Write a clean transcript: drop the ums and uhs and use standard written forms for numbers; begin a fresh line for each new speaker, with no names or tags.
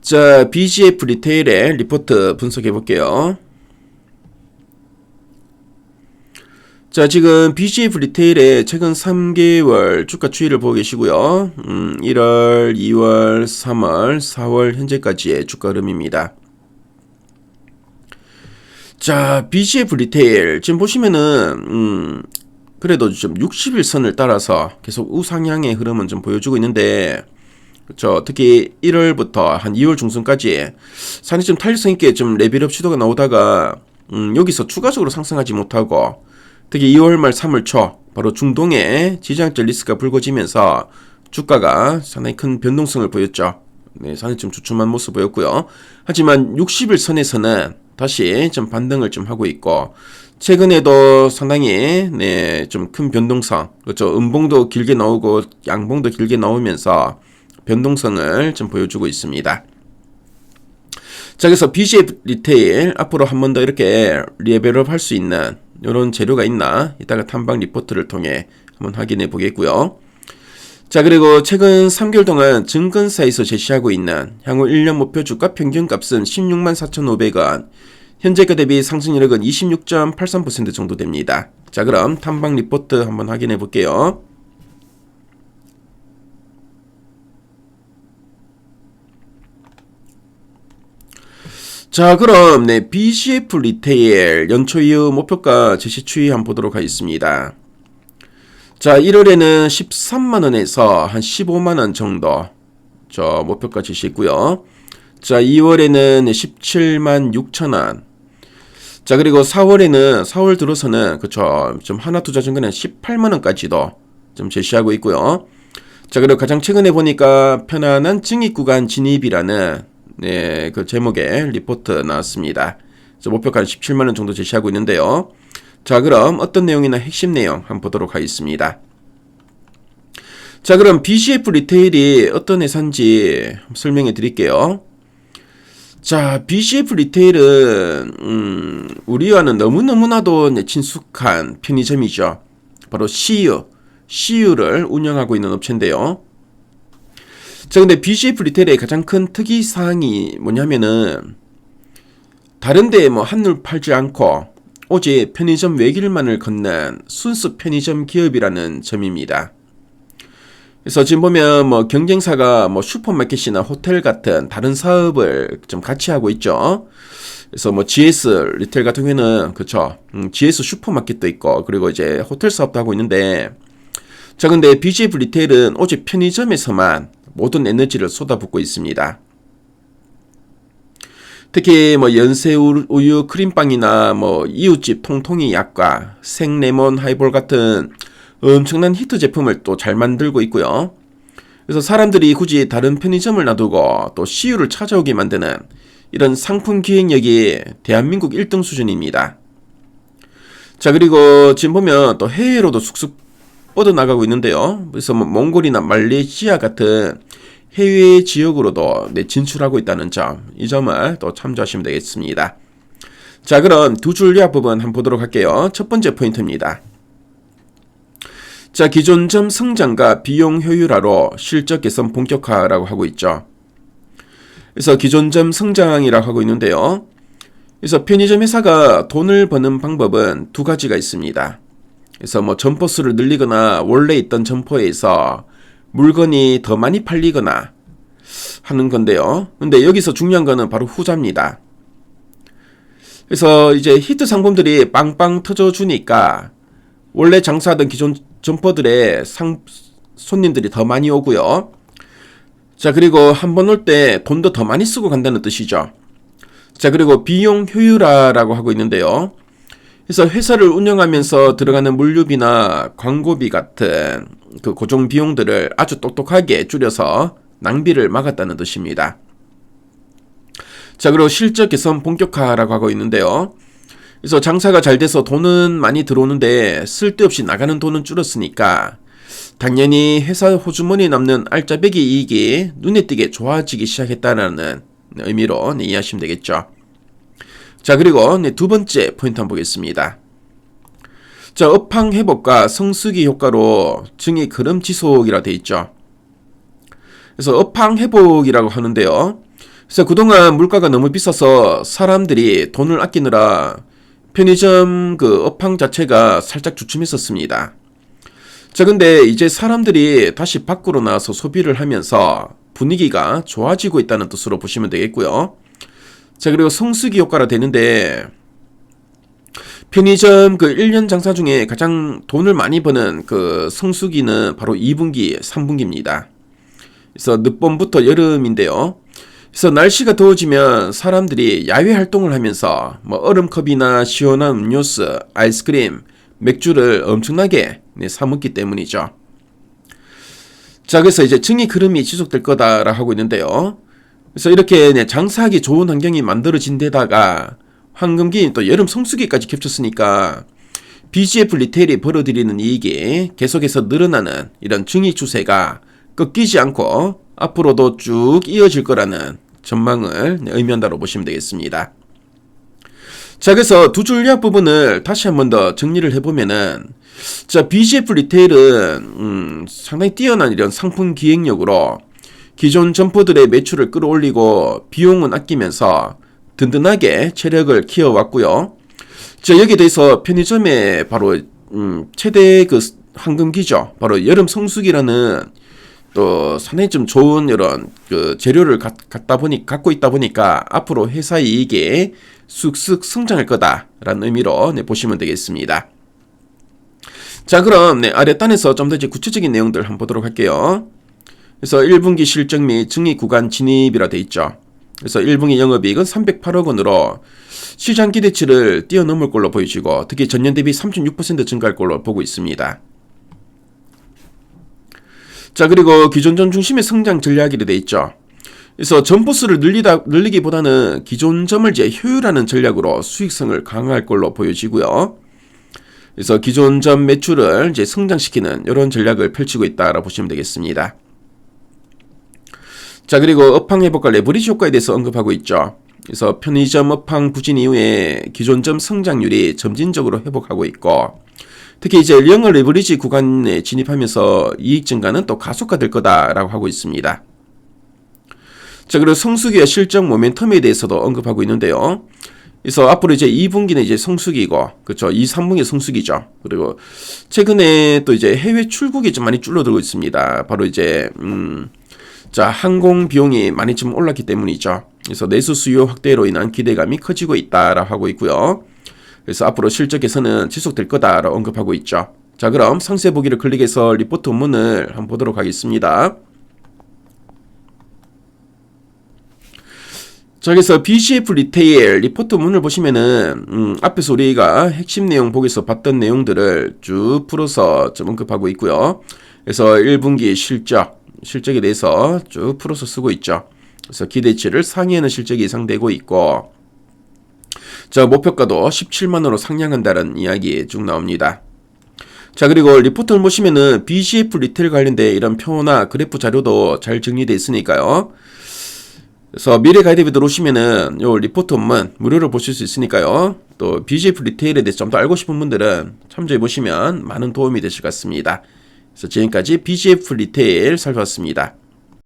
자, BGF 리테일의 리포트 분석해 볼게요. 자, 지금 BGF 리테일의 최근 3개월 주가 추이를 보고 계시고요. 1월, 2월, 3월, 4월 현재까지의 주가 흐름입니다. 자, BGF 리테일 지금 보시면은 그래도 좀 60일선을 따라서 계속 우상향의 흐름은 좀 보여주고 있는데, 그렇죠. 특히 1월부터 한 2월 중순까지 상당히 좀 탄력성 있게 좀 레벨업 시도가 나오다가 여기서 추가적으로 상승하지 못하고, 특히 2월 말 3월 초 바로 중동의 지정학적 리스크가 불거지면서 주가가 상당히 큰 변동성을 보였죠. 네, 상당히 좀 주춤한 모습 보였고요. 하지만 60일 선에서는 다시 좀 반등을 좀 하고 있고, 최근에도 상당히 좀 큰 변동성, 그렇죠. 음봉도 길게 나오고 양봉도 길게 나오면서 변동성을 좀 보여주고 있습니다. 자, 그래서 BGF 리테일 앞으로 한 번 더 이렇게 레벨업 할 수 있는 이런 재료가 있나 이따가 탐방 리포트를 통해 한번 확인해 보겠고요. 자, 그리고 최근 3개월 동안 증권사에서 제시하고 있는 향후 1년 목표 주가 평균값은 164,500원, 현재가 대비 상승률은 26.83% 정도 됩니다. 자, 그럼 탐방 리포트 한번 확인해 볼게요. 자, 그럼 BGF 리테일 연초 이후 목표가 제시 추이 한번 보도록 하겠습니다. 자, 1월에는 13만원에서 한 15만원 정도 저 목표가 제시했고요. 자, 2월에는 17만 6천원. 자, 그리고 4월 들어서는 그쵸, 좀 하나투자증권은 18만원까지도 좀 제시하고 있고요. 자, 그리고 가장 최근에 보니까 편안한 증익 구간 진입이라는 그 제목의 리포트 나왔습니다. 목표가 17만원 정도 제시하고 있는데요. 자, 그럼 어떤 내용이나 핵심 내용 한번 보도록 하겠습니다. 자, 그럼 BGF 리테일이 어떤 회사인지 설명해 드릴게요. 자, BGF 리테일은 우리와는 너무나도 친숙한 편의점이죠. 바로 CU를 운영하고 있는 업체인데요. 자, 근데 BGF 리테일의 가장 큰 특이사항이 뭐냐면은 다른데 뭐 한눈 팔지 않고 오직 편의점 외길만을 걷는 순수 편의점 기업이라는 점입니다. 그래서 지금 보면 뭐 경쟁사가 뭐 슈퍼마켓이나 호텔 같은 다른 사업을 좀 같이 하고 있죠. 그래서 뭐 GS 리테일 같은 경우에는 그쵸, GS 슈퍼마켓도 있고 그리고 이제 호텔 사업도 하고 있는데, 자, 근데 BGF 리테일은 오직 편의점에서만 모든 에너지를 쏟아붓고 있습니다. 특히 뭐 연세 우유 크림빵이나 뭐 이웃집 통통이 약과 생레몬 하이볼 같은 엄청난 히트 제품을 또 잘 만들고 있고요. 그래서 사람들이 굳이 다른 편의점을 놔두고 또 CU를 찾아오게 만드는 이런 상품 기획력이 대한민국 1등 수준입니다. 자, 그리고 지금 보면 또 해외로도 쑥쑥 뻗어나가고 있는데요. 그래서 뭐 몽골이나 말레이시아 같은 해외 지역으로도 진출하고 있다는 점, 이 점을 또 참조하시면 되겠습니다. 자, 그럼 두 줄 요약 부분 한번 보도록 할게요. 첫 번째 포인트입니다. 자, 기존점 성장과 비용 효율화로 실적 개선 본격화라고 하고 있죠. 그래서 기존점 성장이라고 하고 있는데요. 그래서 편의점 회사가 돈을 버는 방법은 두 가지가 있습니다. 그래서 뭐 점포 수를 늘리거나 원래 있던 점포에서 물건이 더 많이 팔리거나 하는 건데요. 근데 여기서 중요한 거는 바로 후자입니다. 그래서 이제 히트 상품들이 빵빵 터져주니까 원래 장사하던 기존 점포들의 손님들이 더 많이 오고요. 자, 그리고 한 번 올 때 돈도 더 많이 쓰고 간다는 뜻이죠. 자, 그리고 비용 효율화라고 하고 있는데요. 그래서 회사를 운영하면서 들어가는 물류비나 광고비 같은 그 고정 비용들을 아주 똑똑하게 줄여서 낭비를 막았다는 뜻입니다. 자, 그리고 실적 개선 본격화라고 하고 있는데요. 그래서 장사가 잘 돼서 돈은 많이 들어오는데 쓸데없이 나가는 돈은 줄었으니까 당연히 회사 호주머니에 남는 알짜배기 이익이 눈에 띄게 좋아지기 시작했다는 의미로 이해하시면 되겠죠. 자, 그리고 두 번째 포인트 한번 보겠습니다. 자, 업황 회복과 성수기 효과로 증액 흐름 지속이라 되어 있죠. 그래서 업황 회복이라고 하는데요. 그래서 그동안 물가가 너무 비싸서 사람들이 돈을 아끼느라 편의점 그 업황 자체가 살짝 주춤했었습니다. 자, 근데 이제 사람들이 다시 밖으로 나와서 소비를 하면서 분위기가 좋아지고 있다는 뜻으로 보시면 되겠고요. 자, 그리고 성수기 효과라 되는데 편의점 그 1년 장사 중에 가장 돈을 많이 버는 그 성수기는 바로 2분기, 3분기입니다. 그래서 늦봄부터 여름인데요. 그래서 날씨가 더워지면 사람들이 야외 활동을 하면서 뭐 얼음컵이나 시원한 음료수, 아이스크림, 맥주를 엄청나게 사 먹기 때문이죠. 자, 그래서 이제 증액 흐름이 지속될 거다라고 하고 있는데요. 그래서 이렇게 장사하기 좋은 환경이 만들어진 데다가 황금기 또 여름 성수기까지 겹쳤으니까 BGF 리테일이 벌어들이는 이익이 계속해서 늘어나는 이런 증액 추세가 꺾이지 않고 앞으로도 쭉 이어질 거라는 전망을 의미한다고 보시면 되겠습니다. 자, 그래서 두 줄 요약 부분을 다시 한 번 더 정리를 해보면은, 자, BGF 리테일은 상당히 뛰어난 이런 상품 기획력으로 기존 점포들의 매출을 끌어올리고 비용은 아끼면서 든든하게 체력을 키워왔고요. 자, 여기에 대해서 편의점의 바로 최대 그 황금기죠. 바로 여름 성수기라는 또 상당히 좀 좋은 이런 그 재료를 갖고 있다 보니까 앞으로 회사 이익이 쑥쑥 성장할 거다라는 의미로 보시면 되겠습니다. 자, 그럼 아랫단에서 좀 더 이제 구체적인 내용들 한번 보도록 할게요. 그래서 1분기 실적 및 증액 구간 진입이라 돼 있죠. 그래서 1분기 영업이익은 308억 원으로 시장 기대치를 뛰어넘을 걸로 보여지고 특히 전년 대비 36% 증가할 걸로 보고 있습니다. 자, 그리고 기존 점 중심의 성장 전략이라 돼 있죠. 그래서 점포수를 늘리기보다는 기존 점을 이제 효율화하는 전략으로 수익성을 강화할 걸로 보여지고요. 그래서 기존 점 매출을 이제 성장시키는 이런 전략을 펼치고 있다라고 보시면 되겠습니다. 자, 그리고 업황 회복과 레버리지 효과에 대해서 언급하고 있죠. 그래서 편의점 업황 부진 이후에 기존 점 성장률이 점진적으로 회복하고 있고 특히 이제 영업 레버리지 구간에 진입하면서 이익 증가는 또 가속화될 거다라고 하고 있습니다. 자, 그리고 성수기와 실적 모멘텀에 대해서도 언급하고 있는데요. 그래서 앞으로 이제 2분기는 이제 성수기고, 그렇죠. 2, 3분기 성수기죠. 그리고 최근에 또 이제 해외 출국이 좀 많이 줄어들고 있습니다. 바로 이제 자, 항공 비용이 많이 좀 올랐기 때문이죠. 그래서 내수 수요 확대로 인한 기대감이 커지고 있다라고 하고 있고요. 그래서 앞으로 실적 개선은 지속될 거다라고 언급하고 있죠. 자, 그럼 상세 보기를 클릭해서 리포트 원문을 한번 보도록 하겠습니다. 자, 그래서 BGF 리테일 리포트 문을 보시면은 앞에서 우리가 핵심 내용 보기에서 봤던 내용들을 쭉 풀어서 좀 언급하고 있고요. 그래서 1분기 실적에 대해서 쭉 풀어서 쓰고 있죠. 그래서 기대치를 상회하는 실적이 예상되고 있고, 자, 목표가도 17만원으로 상향한다는 이야기 쭉 나옵니다. 자, 그리고 리포트를 보시면은 BGF 리테일 관련된 이런 표나 그래프 자료도 잘 정리되어 있으니까요. 그래서 미래 가이드에 들어오시면은 요 리포트 원문 무료로 보실 수 있으니까요. 또 BGF 리테일에 대해서 좀 더 알고 싶은 분들은 참조해 보시면 많은 도움이 되실 것 같습니다. 그래서 지금까지 BGF 리테일 살펴봤습니다.